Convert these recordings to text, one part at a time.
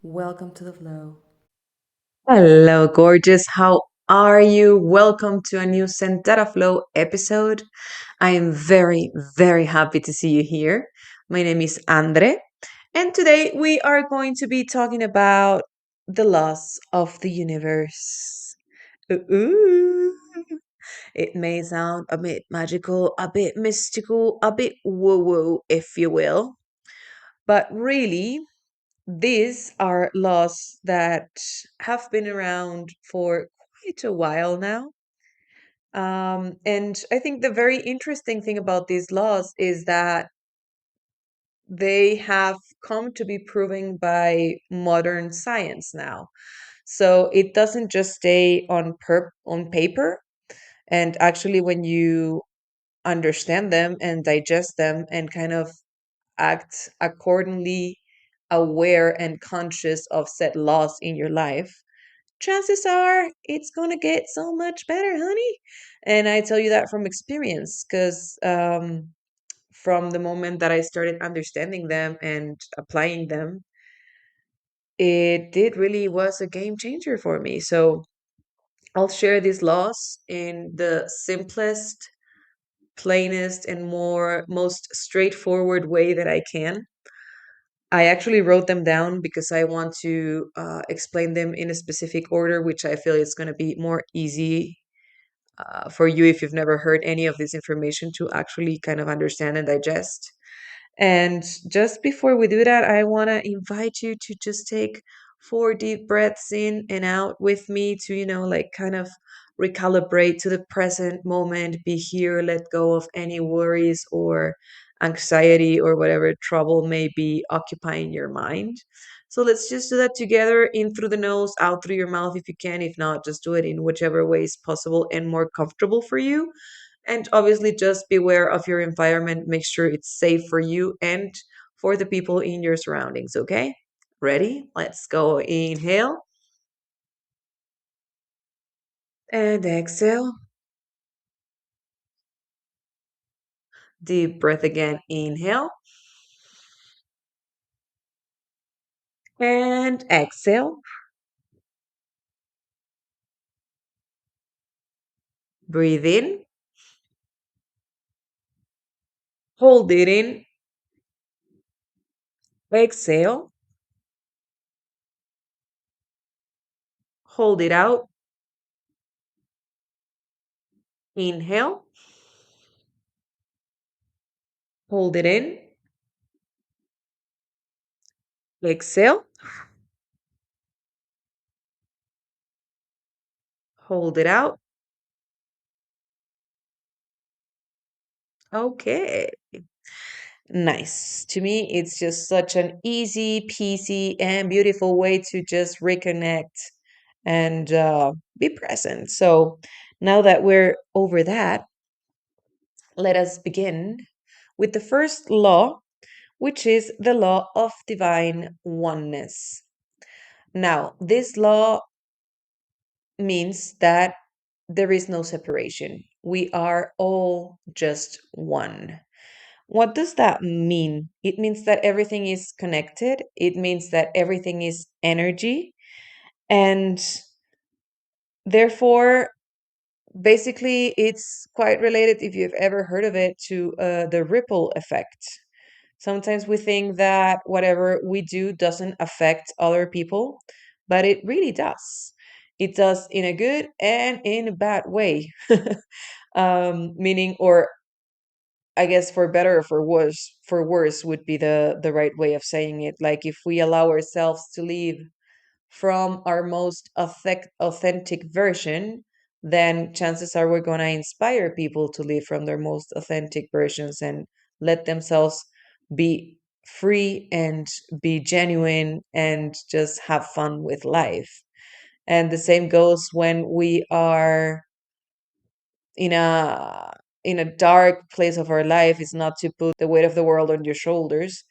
Welcome to the flow. Hello, gorgeous. How are you? Welcome to a new Zentara Flow episode. I am very, very happy to see you here. My name is Andre, and today we are going to be talking about the laws of the universe. Ooh. It may sound a bit magical, a bit mystical, a bit woo woo, if you will, but really, these are laws that have been around for quite a while now. And I think the very interesting thing about these laws is that they have come to be proven by modern science now. So it doesn't just stay on paper. And actually, when you understand them and digest them and kind of act accordingly aware and conscious of said laws in your life, chances are it's going to get so much better, honey. And I tell you that from experience because from the moment that I started understanding them and applying them, it did really was a game changer for me. So I'll share these laws in the simplest, plainest, and most straightforward way that I can. I actually wrote them down because I want to explain them in a specific order, which I feel is going to be more easy for you if you've never heard any of this information to actually kind of understand and digest. And just before we do that, I want to invite you to just take four deep breaths in and out with me to, like kind of recalibrate to the present moment, be here, let go of any worries or anxiety or whatever trouble may be occupying your mind. So let's just do that together, in through the nose, out through your mouth if you can. If not, just do it in whichever way is possible and more comfortable for you. And obviously, just beware of your environment. Make sure it's safe for you and for the people in your surroundings, okay? Ready? Let's go. Inhale and exhale. Deep breath again. Inhale and exhale. Breathe in. Hold it in. Exhale. Hold it out. Inhale. Hold it in. Exhale. Hold it out. Okay. Nice. To me, it's just such an easy, peasy, and beautiful way to just reconnect and be present. So now that we're over that, let us begin with the first law, which is the law of divine oneness. Now, this law means that there is no separation. We are all just one. What does that mean? It means that everything is connected. It means that everything is energy. And therefore, basically, it's quite related, if you've ever heard of it, to the ripple effect. Sometimes we think that whatever we do doesn't affect other people, but it really does. It does in a good and in a bad way. Meaning, or I guess for better or for worse would be the right way of saying it. Like if we allow ourselves to live from our most authentic version, then chances are we're going to inspire people to live from their most authentic versions and let themselves be free and be genuine and just have fun with life. And the same goes when we are in a dark place of our life. Is not to put the weight of the world on your shoulders,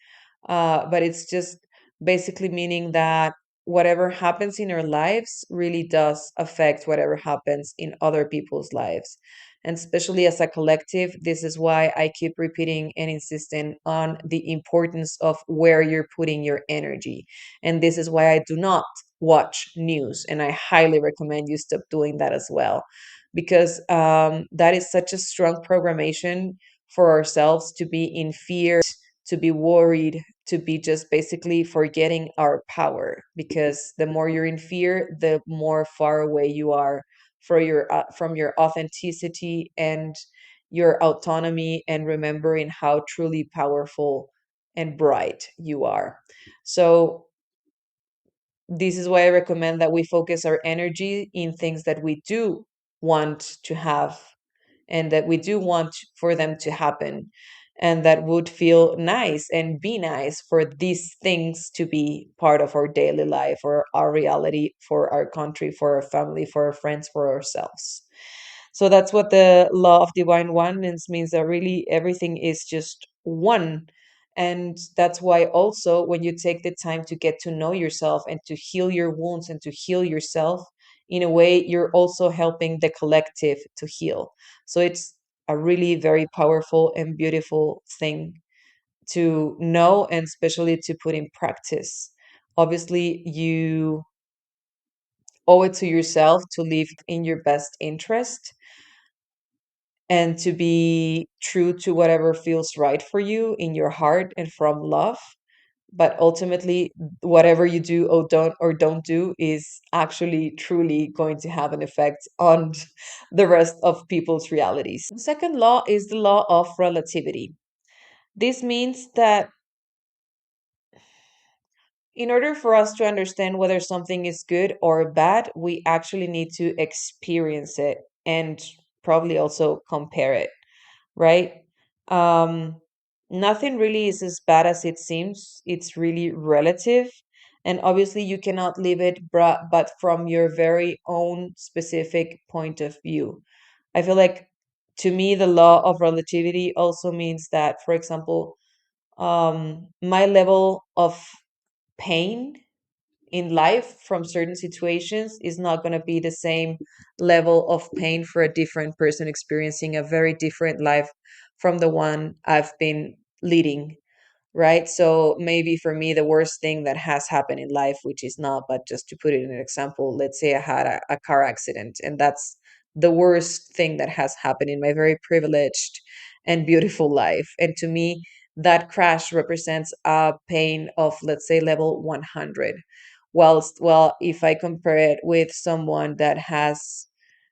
but it's just basically meaning that whatever happens in our lives really does affect whatever happens in other people's lives. And especially as a collective, this is why I keep repeating and insisting on the importance of where you're putting your energy. And this is why I do not watch news. And I highly recommend you stop doing that as well, because that is such a strong programmation for ourselves to be in fear, to be worried, to be just basically forgetting our power. Because the more you're in fear, the more far away you are from your authenticity and your autonomy, and remembering how truly powerful and bright you are. So this is why I recommend that we focus our energy in things that we do want to have, and that we do want for them to happen, and that would feel nice and be nice for these things to be part of our daily life or our reality, for our country, for our family, for our friends, for ourselves. So that's what the law of divine oneness means, that really everything is just one. And that's why also when you take the time to get to know yourself and to heal your wounds and to heal yourself, in a way, you're also helping the collective to heal. So it's a really very powerful and beautiful thing to know, and especially to put in practice. Obviously, you owe it to yourself to live in your best interest and to be true to whatever feels right for you in your heart and from love. But ultimately, whatever you do or don't do is actually truly going to have an effect on the rest of people's realities. The second law is the law of relativity. This means that in order for us to understand whether something is good or bad, we actually need to experience it and probably also compare it, right? Um, Nothing really is as bad as it seems. It's really relative. And obviously, you cannot live it but from your very own specific point of view. I feel like, to me, the law of relativity also means that, for example, my level of pain in life from certain situations is not going to be the same level of pain for a different person experiencing a very different life from the one I've been leading, right? So maybe for me, the worst thing that has happened in life, which is not, but just to put it in an example, let's say I had a car accident, and that's the worst thing that has happened in my very privileged and beautiful life. And to me, that crash represents a pain of, let's say, level 100. Whilst, well, if I compare it with someone that has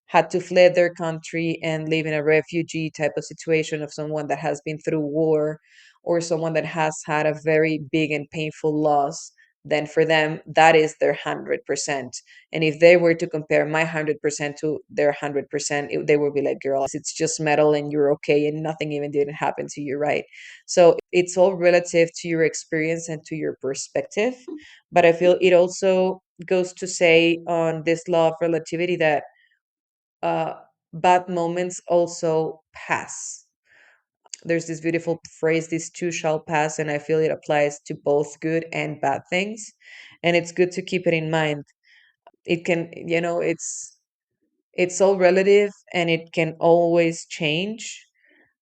had to flee their country and live in a refugee type of situation, of someone that has been through war, or someone that has had a very big and painful loss, then for them, that is their 100%. And if they were to compare my 100% to their 100%, they would be like, girl, it's just metal and you're okay and nothing even didn't happen to you, right? So it's all relative to your experience and to your perspective. But I feel it also goes to say on this law of relativity that uh, bad moments also pass. There's this beautiful phrase, this too shall pass, and I feel it applies to both good and bad things. And it's good to keep it in mind. It can, it's all relative and it can always change.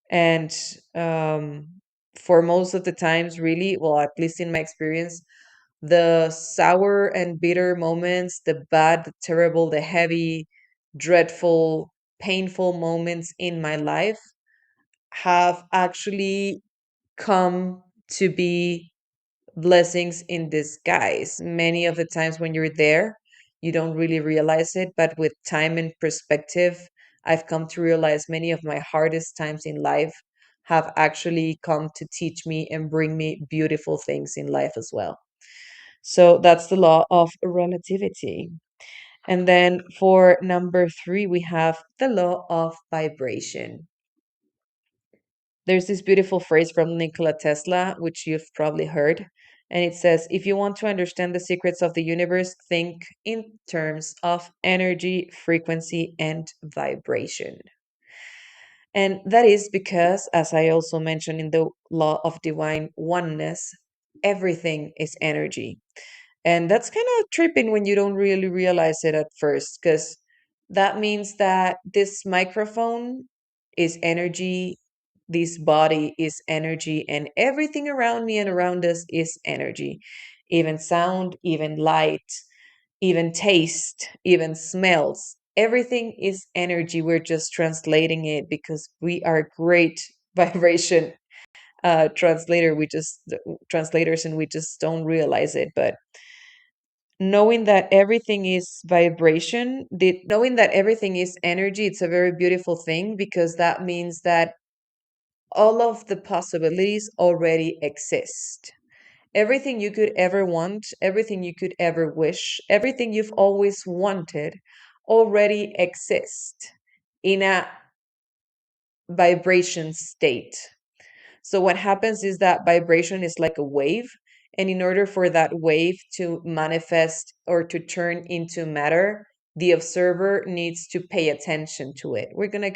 And um, for most of the times, really, well, at least in my experience, the sour and bitter moments, the bad, the terrible, the heavy, dreadful, painful moments in my life have actually come to be blessings in disguise. Many of the times when you're there, you don't really realize it, but with time and perspective, I've come to realize many of my hardest times in life have actually come to teach me and bring me beautiful things in life as well. So that's the law of relativity. And then for number three, we have the law of vibration. There's this beautiful phrase from Nikola Tesla, which you've probably heard. And it says, if you want to understand the secrets of the universe, think in terms of energy, frequency, and vibration. And that is because, as I also mentioned in the law of divine oneness, everything is energy. And that's kind of tripping when you don't really realize it at first, because that means that this microphone is energy. This body is energy, and everything around me and around us is energy. Even sound, even light, even taste, even smells. Everything is energy. We're just translating it because we are great vibration translator. We just translators, and we just don't realize it. But knowing that everything is vibration, knowing that everything is energy, it's a very beautiful thing, because that means that all of the possibilities already exist. Everything you could ever want, everything you could ever wish, everything you've always wanted already exists in a vibration state. So, what happens is that vibration is like a wave. And in order for that wave to manifest or to turn into matter, the observer needs to pay attention to it. We're going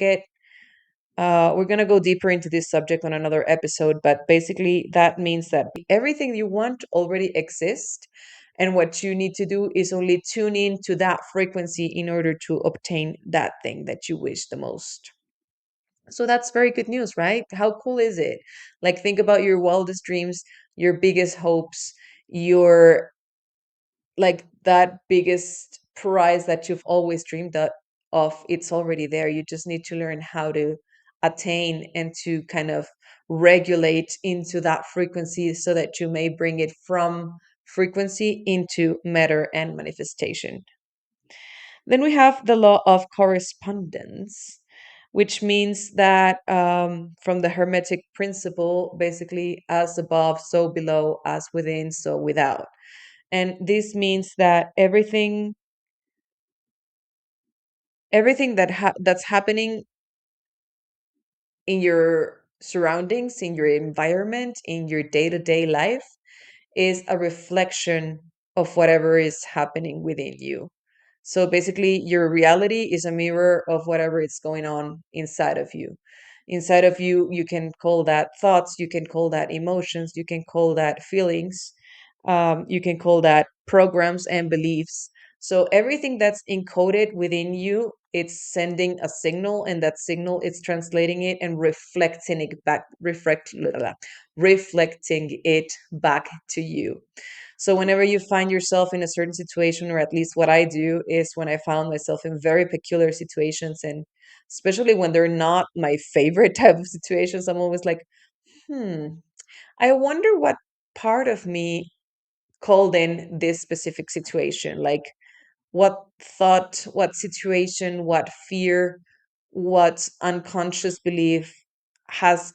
to go deeper into this subject on another episode, but basically that means that everything you want already exists, and what you need to do is only tune in to that frequency in order to obtain that thing that you wish the most. So that's very good news, right? How cool is it? Like, think about your wildest dreams, your biggest hopes, your like that biggest prize that you've always of. It's already there. You just need to learn how to attain and to kind of regulate into that frequency so that you may bring it from frequency into matter and manifestation. Then we have the law of correspondence, which means that from the Hermetic principle, basically, as above, so below, as within, so without. And this means that everything that's happening in your surroundings, in your environment, in your day-to-day life is a reflection of whatever is happening within you. So basically, your reality is a mirror of whatever is going on inside of you. Inside of you, you can call that thoughts, you can call that emotions, you can call that feelings, you can call that programs and beliefs. So everything that's encoded within you, it's sending a signal, and that signal is translating it and reflecting it back to you. So whenever you find yourself in a certain situation, or at least what I do is when I found myself in very peculiar situations, and especially when they're not my favorite type of situations, I'm always like, hmm, I wonder what part of me called in this specific situation. Like, what thought, what situation, what fear, what unconscious belief has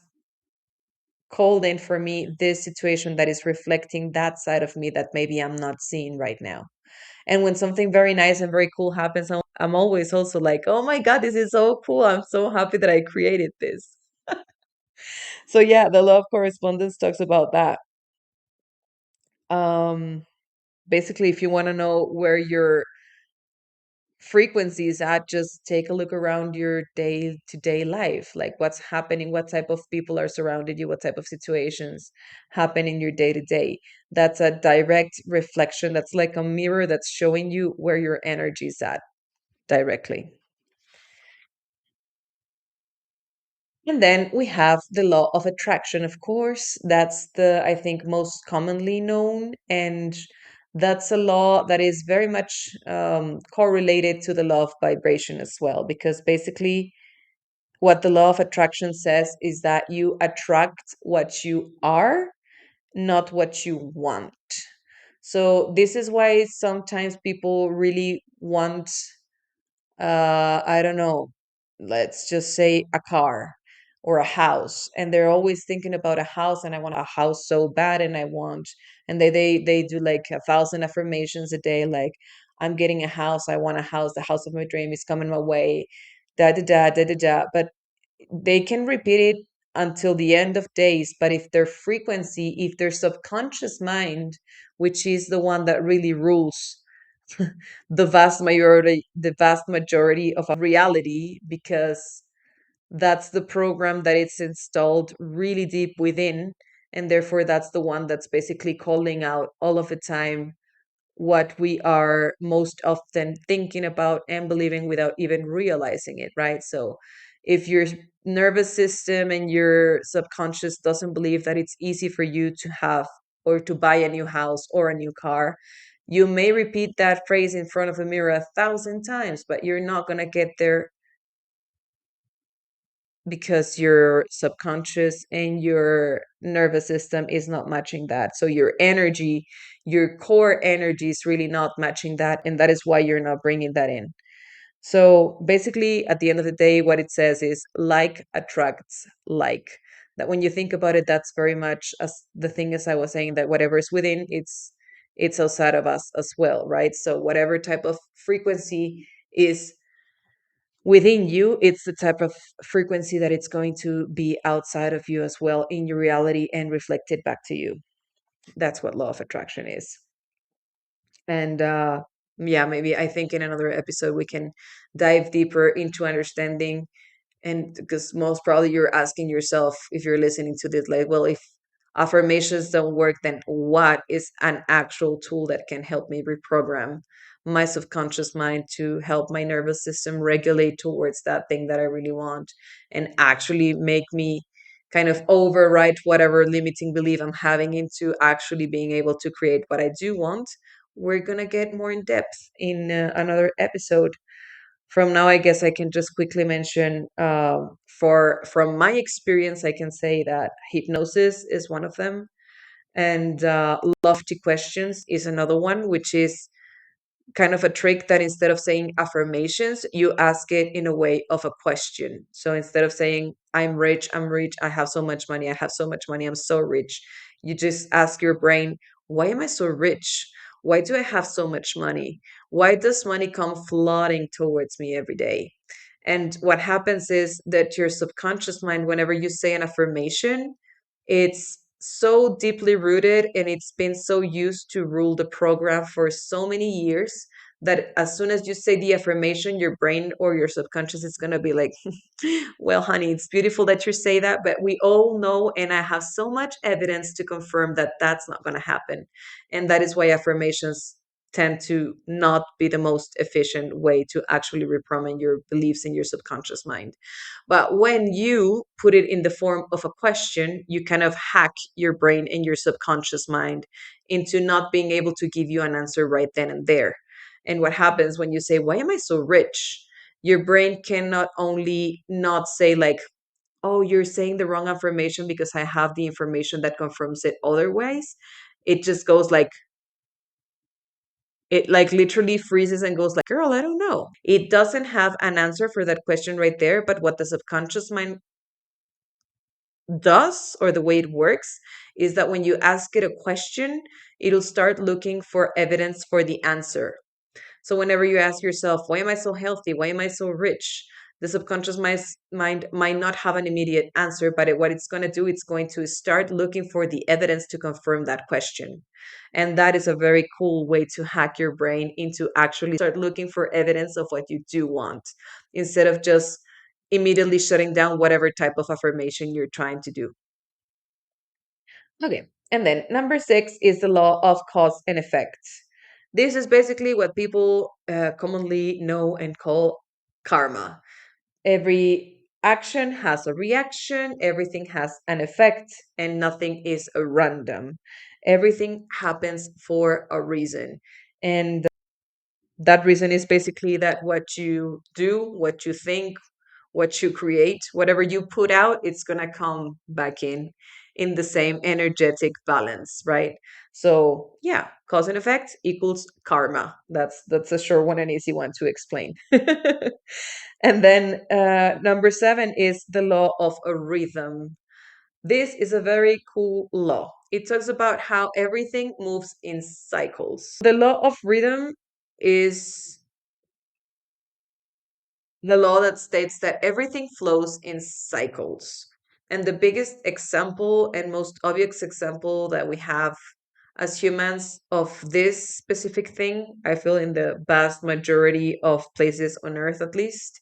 called in for me this situation that is reflecting that side of me that maybe I'm not seeing right now. And when something very nice and very cool happens, I'm always also like, oh my God, this is so cool. I'm so happy that I created this. So, yeah, the law of correspondence talks about that. Um, Basically, if you want to know where your frequencies at, just take a look around your day to day life, like what's happening, what type of people are surrounded you, what type of situations happen in your day to day. That's a direct reflection. That's like a mirror that's showing you where your energy's at directly. And then we have the law of attraction, of course. That's the, I think, most commonly known. And that's a law that is very much correlated to the law of vibration as well, because basically, what the law of attraction says is that you attract what you are, not what you want. So, this is why sometimes people really want, I don't know, let's just say a car or a house, and they're always thinking about a house, and I want a house so bad, and I want, and they do like 1,000 affirmations a day, like, I'm getting a house, I want a house, the house of my dream is coming my way, da da da da da da. But they can repeat it until the end of days, but if their frequency, if their subconscious mind, which is the one that really rules the vast majority of reality, because that's the program that it's installed really deep within, and therefore that's the one that's basically calling out all of the time what we are most often thinking about and believing without even realizing it, right? So if your nervous system and your subconscious doesn't believe that it's easy for you to have or to buy a new house or a new car, you may repeat that phrase in front of a mirror 1,000 times, but you're not going to get there because your subconscious and your nervous system is not matching that. So your energy, your core energy is really not matching that. And that is why you're not bringing that in. So basically, at the end of the day, what it says is like attracts like. That when you think about it, that's very much as the thing as I was saying, that whatever is within, it's outside of us as well, right? So whatever type of frequency is within you, it's the type of frequency that it's going to be outside of you as well in your reality and reflected back to you. That's what law of attraction is. And yeah, maybe I think in another episode we can dive deeper into understanding. And because most probably you're asking yourself, if you're listening to this, like, well, if affirmations don't work, then what is an actual tool that can help me reprogram my subconscious mind to help my nervous system regulate towards that thing that I really want and actually make me kind of override whatever limiting belief I'm having into actually being able to create what I do want. We're going to get more in depth in another episode. From now, I guess I can just quickly mention, for from my experience, I can say that hypnosis is one of them, and lofty questions is another one, which is kind of a trick that instead of saying affirmations, you ask it in a way of a question. So instead of saying, I'm rich, I have so much money, I have so much money, I'm so rich, you just ask your brain, why am I so rich? Why do I have so much money? Why does money come flooding towards me every day? And what happens is that your subconscious mind, whenever you say an affirmation, it's so deeply rooted and it's been so used to rule the program for so many years that as soon as you say the affirmation, your brain or your subconscious is going to be like, well, honey, it's beautiful that you say that, but we all know, and I have so much evidence to confirm that that's not going to happen. And that is why affirmations tend to not be the most efficient way to actually reprogram your beliefs in your subconscious mind. But when you put it in the form of a question, you kind of hack your brain and your subconscious mind into not being able to give you an answer right then and there. And what happens when you say, why am I so rich? Your brain can not only not say, like, oh, you're saying the wrong affirmation because I have the information that confirms it otherwise. It just goes like, it like literally freezes and goes like, girl, I don't know. It doesn't have an answer for that question right there. But what the subconscious mind does, or the way it works, is that when you ask it a question, it'll start looking for evidence for the answer. So whenever you ask yourself, why am I so healthy? Why am I so rich? The subconscious mind might not have an immediate answer, but what it's going to do, it's going to start looking for the evidence to confirm that question. And that is a very cool way to hack your brain into actually start looking for evidence of what you do want instead of just immediately shutting down whatever type of affirmation you're trying to do. Okay. And then number six is the law of cause and effect. This is basically what people commonly know and call karma. Every action has a reaction, everything has an effect, and nothing is a random. Everything happens for a reason. And that reason is basically that what you do, what you think, what you create, whatever you put out, it's going to come back in the same energetic balance, right? So yeah, cause and effect equals karma. That's a short one and easy one to explain. And then number seven is the law of a rhythm. This is a very cool law. It talks about how everything moves in cycles. The law of rhythm is the law that states that everything flows in cycles. And the biggest example and most obvious example that we have as humans of this specific thing, I feel in the vast majority of places on earth at least,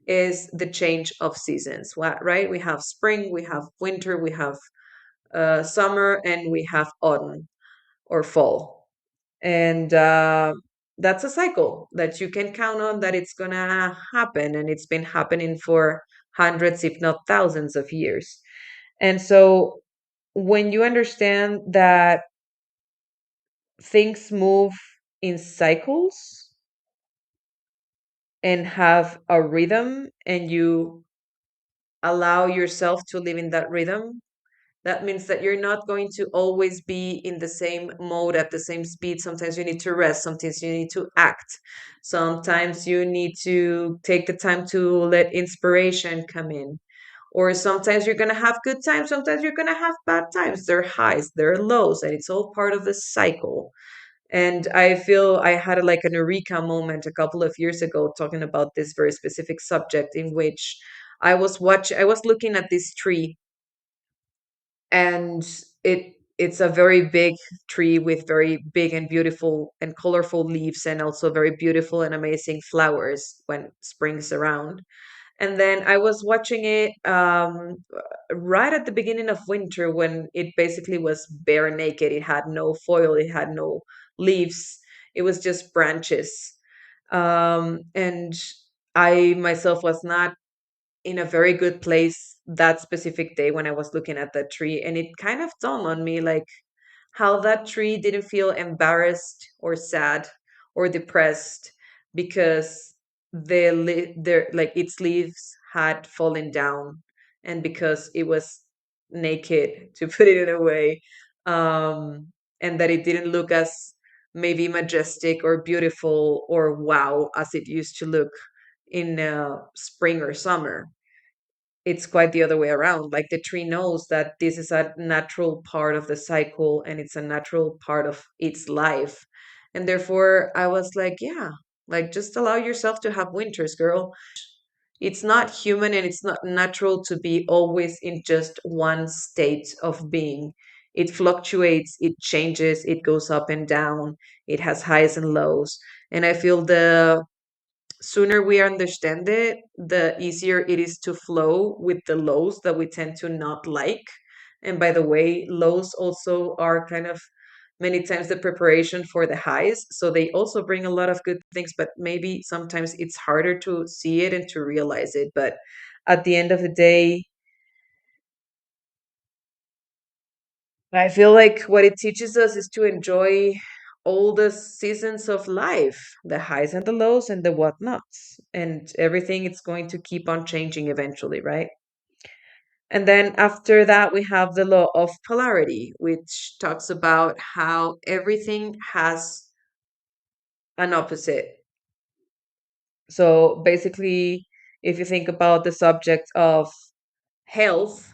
is the change of seasons. Right? We have spring, we have winter, we have summer, and we have autumn or fall. And that's a cycle that you can count on that it's gonna happen, and it's been happening for hundreds, if not thousands of years. And so when you understand that things move in cycles and have a rhythm, and you allow yourself to live in that rhythm, that means that you're not going to always be in the same mode at the same speed. Sometimes you need to rest, sometimes you need to act, sometimes you need to take the time to let inspiration come in. Or sometimes you're going to have good times, sometimes you're going to have bad times. There are highs, there are lows, and it's all part of the cycle. And I feel I had like an eureka moment a couple of years ago talking about this very specific subject, in which I was looking at this tree, and it's a very big tree with very big and beautiful and colorful leaves, and also very beautiful and amazing flowers when spring's around. And then I was watching it right at the beginning of winter, when it basically was bare naked. It had no foil, it had no leaves, it was just branches. And I myself was not in a very good place that specific day when I was looking at that tree. And it kind of dawned on me, like, how that tree didn't feel embarrassed or sad or depressed because like its leaves had fallen down, and because it was naked, to put it in a way. And that it didn't look as maybe majestic or beautiful or wow as it used to look in spring or summer. It's quite the other way around. Like, the tree knows that this is a natural part of the cycle, and it's a natural part of its life. And therefore, I was like, yeah, like, just allow yourself to have winters, girl. It's not human and it's not natural to be always in just one state of being. It fluctuates, it changes, it goes up and down, it has highs and lows. And I feel the sooner we understand it, the easier it is to flow with the lows that we tend to not like. And by the way, lows also are kind of many times the preparation for the highs. So they also bring a lot of good things, but maybe sometimes it's harder to see it and to realize it. But at the end of the day, I feel like what it teaches us is to enjoy all the seasons of life, the highs and the lows and the whatnots, and everything. It's going to keep on changing eventually, right? And then after that, we have the law of polarity, which talks about how everything has an opposite. So basically, if you think about the subject of health,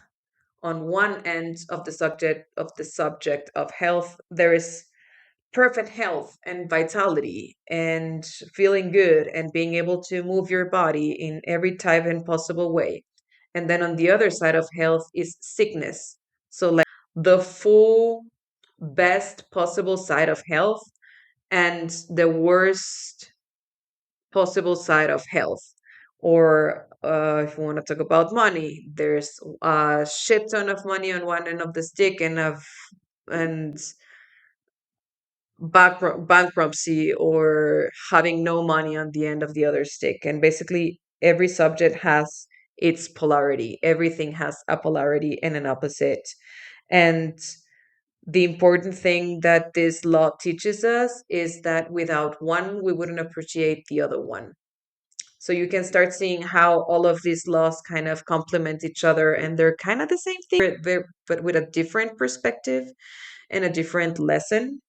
on one end of the subject of health, there is perfect health and vitality and feeling good and being able to move your body in every type and possible way. And then on the other side of health is sickness. So, like, the full best possible side of health and the worst possible side of health. Or if you want to talk about money, there's a shit ton of money on one end of the stick, and bankruptcy or having no money on the end of the other stick. And basically, every subject has its polarity. Everything has a polarity and an opposite. And the important thing that this law teaches us is that without one, we wouldn't appreciate the other one. So you can start seeing how all of these laws kind of complement each other, and they're kind of the same thing, but with a different perspective and a different lesson.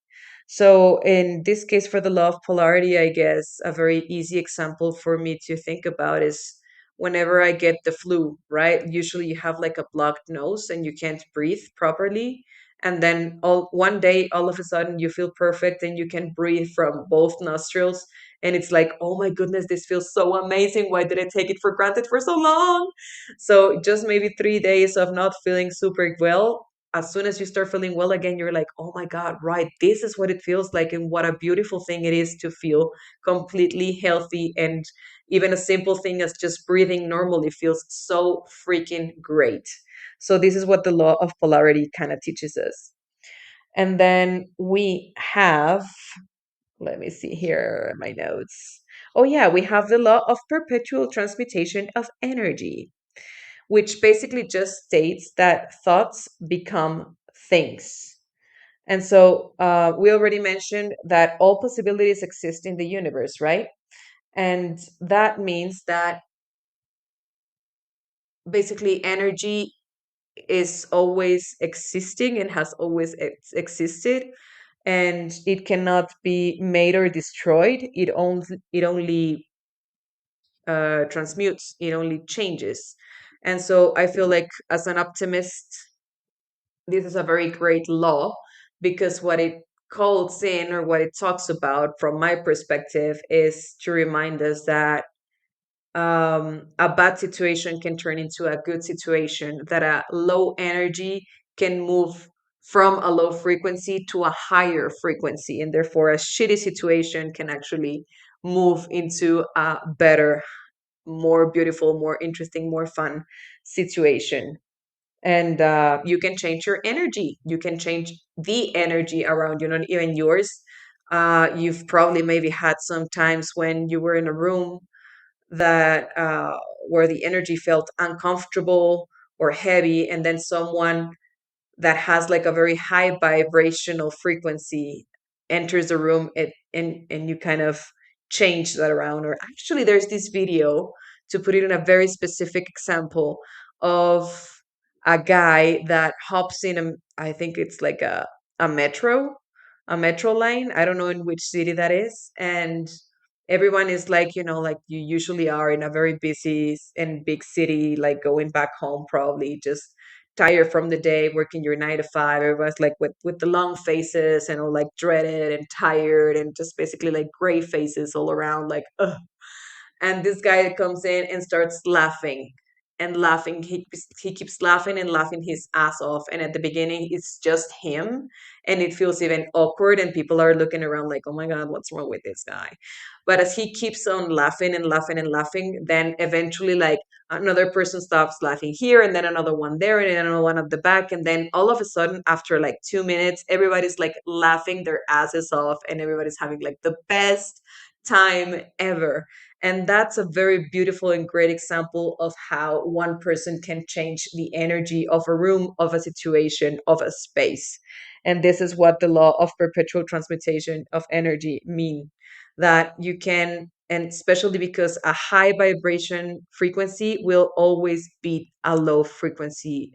So, in this case, for the law of polarity, I guess a very easy example for me to think about is whenever I get the flu, right? Usually you have like a blocked nose and you can't breathe properly. And then one day, all of a sudden, you feel perfect and you can breathe from both nostrils. And it's like, oh my goodness, this feels so amazing. Why did I take it for granted for so long? So, just maybe 3 days of not feeling super well, as soon as you start feeling well again, you're like, oh my God, right, this is what it feels like. And what a beautiful thing it is to feel completely healthy. And even a simple thing as just breathing normally feels so freaking great. So, this is what the law of polarity kind of teaches us. And then we have, let me see here, my notes. Oh, yeah, we have the law of perpetual transmutation of energy. which basically just states that thoughts become things. And so we already mentioned that all possibilities exist in the universe, right? And that means that basically energy is always existing and has always existed, and it cannot be made or destroyed. It only transmutes, it only changes. And so I feel like as an optimist, this is a very great law, because what it calls in, or what it talks about from my perspective, is to remind us that a bad situation can turn into a good situation, that a low energy can move from a low frequency to a higher frequency, and therefore a shitty situation can actually move into a better, more beautiful, more interesting, more fun situation. And you can change your energy, you can change the energy around you, not even yours. You've probably maybe had some times when you were in a room that where the energy felt uncomfortable or heavy, and then someone that has like a very high vibrational frequency enters the room, and you kind of change that around. Or actually, there's this video, to put it in a very specific example, of a guy that hops in I think it's like a metro, a metro line. I don't know in which city that is. And everyone is like, like you usually are in a very busy and big city, like going back home, probably just tired from the day, working your 9 to 5. Everybody's like with the long faces and all like dreaded and tired, and just basically like gray faces all around, like, ugh. And this guy comes in and starts laughing and laughing. He keeps laughing and laughing his ass off. And at the beginning, it's just him, and it feels even awkward. And people are looking around like, "Oh my god, what's wrong with this guy?" But as he keeps on laughing and laughing and laughing, then eventually, like, another person stops laughing here, and then another one there, and then another one at the back, and then all of a sudden, after like 2 minutes, everybody's like laughing their asses off, and everybody's having like the best time ever. And that's a very beautiful and great example of how one person can change the energy of a room, of a situation, of a space. And this is what the law of perpetual transmutation of energy mean, that you can, and especially because a high vibration frequency will always beat a low frequency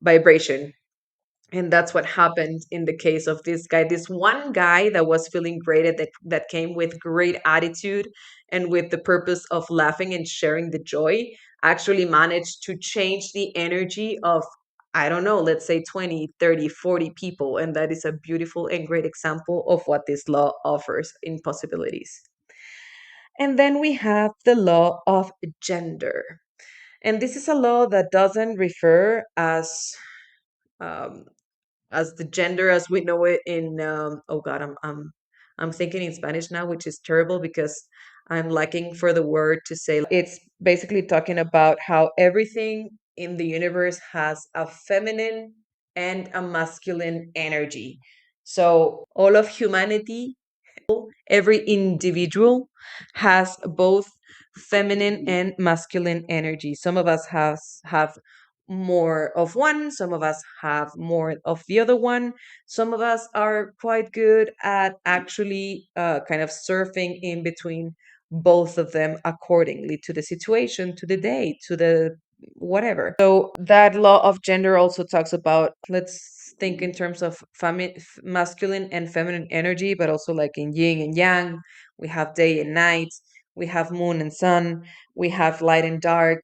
vibration. And that's what happened in the case of this guy, this one guy that was feeling great, that came with great attitude and with the purpose of laughing and sharing the joy, actually managed to change the energy of, I don't know, let's say 20, 30, 40 people. And that is a beautiful and great example of what this law offers in possibilities. And then we have the law of gender. And this is a law that doesn't refer um, as the gender as we know it in, oh god, I'm thinking in Spanish now, which is terrible because I'm lacking for the word to say. It's basically talking about how everything in the universe has a feminine and a masculine energy. So all of humanity, every individual has both feminine and masculine energy. Some of us have more of one, some of us have more of the other one. Some of us are quite good at actually kind of surfing in between both of them accordingly to the situation, to the day, to the whatever. So that law of gender also talks about, let's think in terms of masculine and feminine energy, but also like in yin and yang. We have day and night, we have moon and sun, we have light and dark.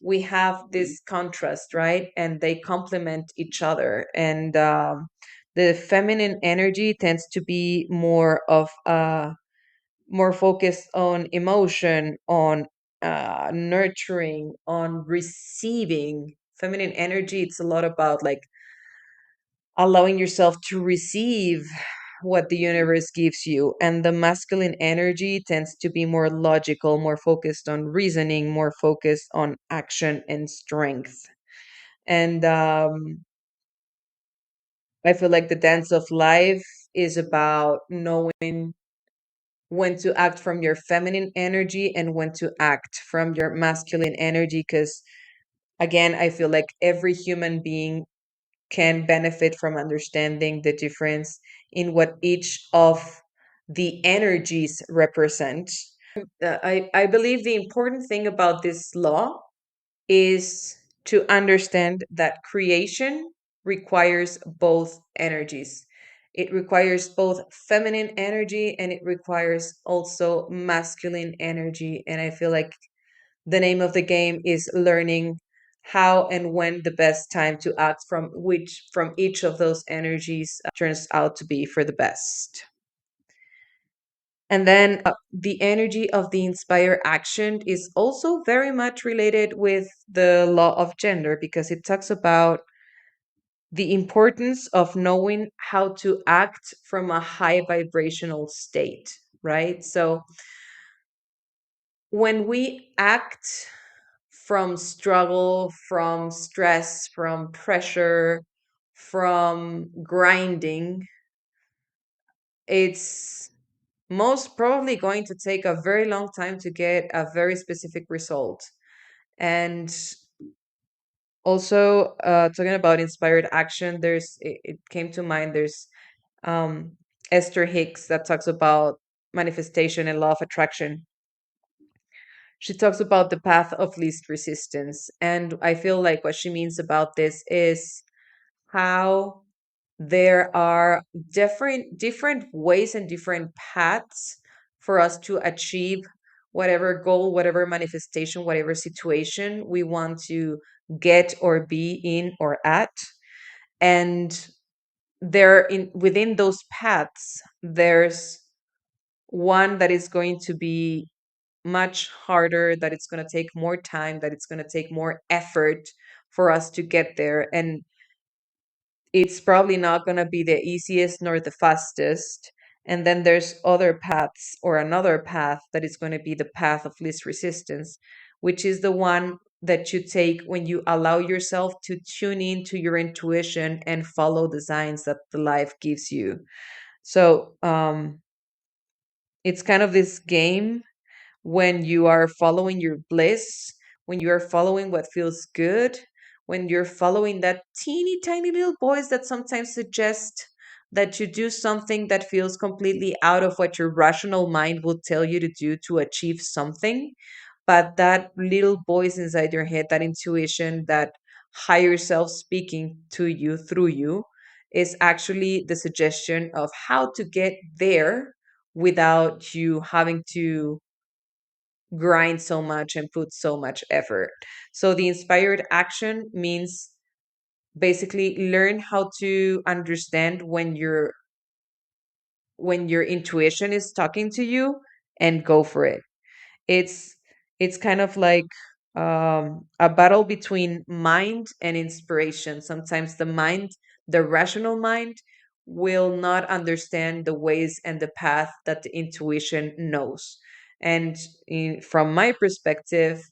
We have this contrast, right? And they complement each other. And the feminine energy tends to be more of more focused on emotion, on nurturing, on receiving. Feminine energy, it's a lot about like allowing yourself to receive what the universe gives you. And the masculine energy tends to be more logical, more focused on reasoning, more focused on action and strength. And I feel like the dance of life is about knowing when to act from your feminine energy and when to act from your masculine energy. Because again, I feel like every human being can benefit from understanding the difference in what each of the energies represent. I believe the important thing about this law is to understand that creation requires both energies. It requires both feminine energy and it requires also masculine energy. And I feel like the name of the game is learning how and when the best time to act from each of those energies turns out to be for the best. And then the energy of the inspired action is also very much related with the law of gender because it talks about the importance of knowing how to act from a high vibrational state, right? So when we act from struggle, from stress, from pressure, from grinding, it's most probably going to take a very long time to get a very specific result. And also, talking about inspired action, it came to mind, there's um, Esther Hicks that talks about manifestation and law of attraction. She talks about the path of least resistance. And I feel like what she means about this is how there are different ways and different paths for us to achieve whatever goal, whatever manifestation, whatever situation we want to get or be in or at. And there in within those paths, there's one that is going to be much harder, that it's going to take more time, that it's going to take more effort for us to get there. And it's probably not going to be the easiest nor the fastest. And then there's other paths or another path that is going to be the path of least resistance, which is the one that you take when you allow yourself to tune into your intuition and follow the signs that the life gives you. So it's kind of this game when you are following your bliss, when you are following what feels good, when you're following that teeny tiny little voice that sometimes suggests that you do something that feels completely out of what your rational mind will tell you to do to achieve something. But that little voice inside your head, that intuition, that higher self speaking to you through you, is actually the suggestion of how to get there without you having to grind so much and put so much effort. So the inspired action means basically learn how to understand when your intuition is talking to you and go for it. It's it's kind of like a battle between mind and inspiration. Sometimes the mind, the rational mind, will not understand the ways and the path that the intuition knows. And from my perspective,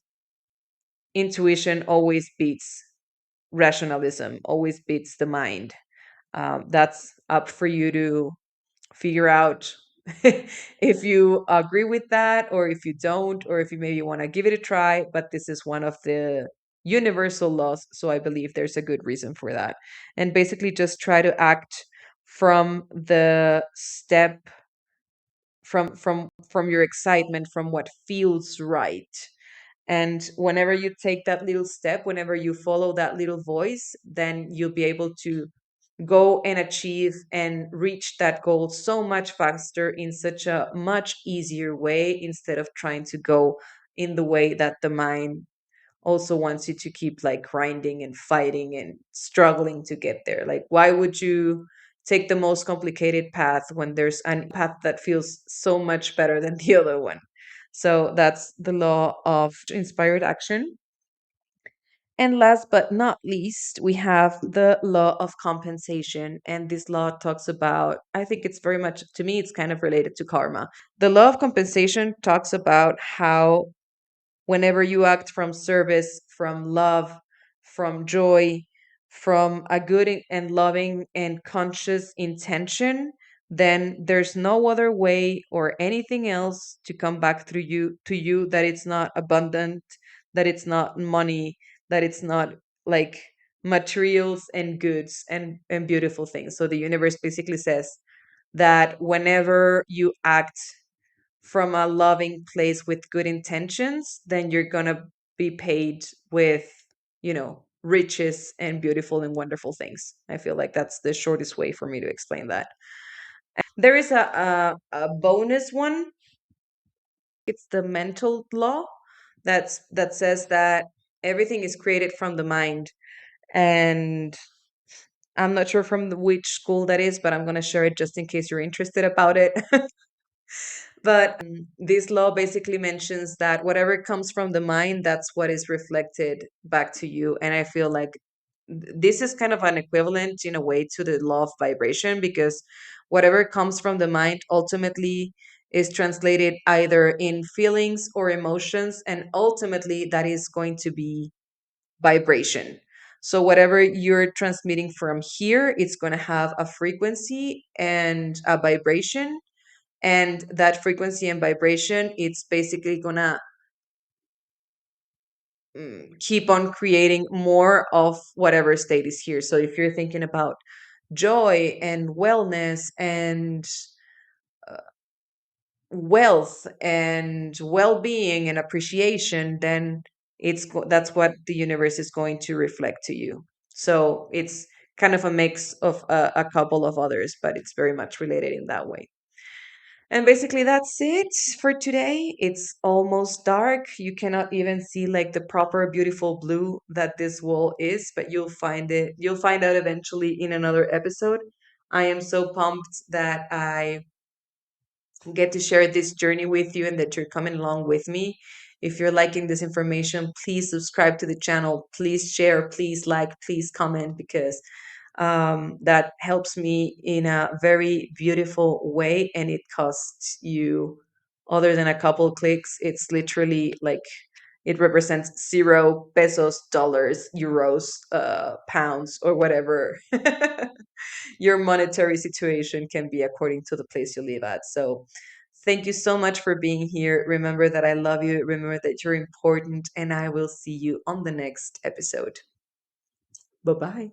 intuition always beats rationalism, always beats the mind. That's up for you to figure out if you agree with that or if you don't, or if you maybe want to give it a try. But this is one of the universal laws. So I believe there's a good reason for that. And basically, just try to act from the step from your excitement, from what feels right. And whenever you take that little step, whenever you follow that little voice, then you'll be able to go and achieve and reach that goal so much faster in such a much easier way, instead of trying to go in the way that the mind also wants you to keep like grinding and fighting and struggling to get there. Like, why would you take the most complicated path when there's a path that feels so much better than the other one? So that's the law of inspired action. And last but not least, we have the law of compensation. And this law talks about, I think it's very much, to me, it's kind of related to karma. The law of compensation talks about how whenever you act from service, from love, from joy, from a good and loving and conscious intention, then there's no other way or anything else to come back through you to you, that it's not abundant, that it's not money, that it's not like materials and goods and beautiful things. So the universe basically says that whenever you act from a loving place with good intentions, then you're going to be paid with, riches and beautiful and wonderful things. I feel like that's the shortest way for me to explain that. There is a bonus one. It's the mental law that says that everything is created from the mind. And I'm not sure from which school that is, but I'm going to share it just in case you're interested about it. But this law basically mentions that whatever comes from the mind, that's what is reflected back to you. And I feel like this is kind of an equivalent in a way to the law of vibration, because whatever comes from the mind ultimately is translated either in feelings or emotions, and ultimately that is going to be vibration. So whatever you're transmitting from here, it's going to have a frequency and a vibration, and that frequency and vibration, it's basically gonna keep on creating more of whatever state is here. So if you're thinking about joy and wellness and wealth and well-being and appreciation, then that's what the universe is going to reflect to you. So it's kind of a mix of a couple of others, but it's very much related in that way. And basically, that's it for today. It's almost dark. You cannot even see like the proper beautiful blue that this wall is, but you'll find out eventually in another episode. I am so pumped that I get to share this journey with you and that you're coming along with me. If you're liking this information, please subscribe to the channel. Please share, please like, please comment, because that helps me in a very beautiful way. And it costs you, other than a couple clicks, it's literally like it represents 0 pesos, dollars, euros, pounds, or whatever your monetary situation can be according to the place you live at. So, thank you so much for being here. Remember that I love you. Remember that you're important. And I will see you on the next episode. Bye bye.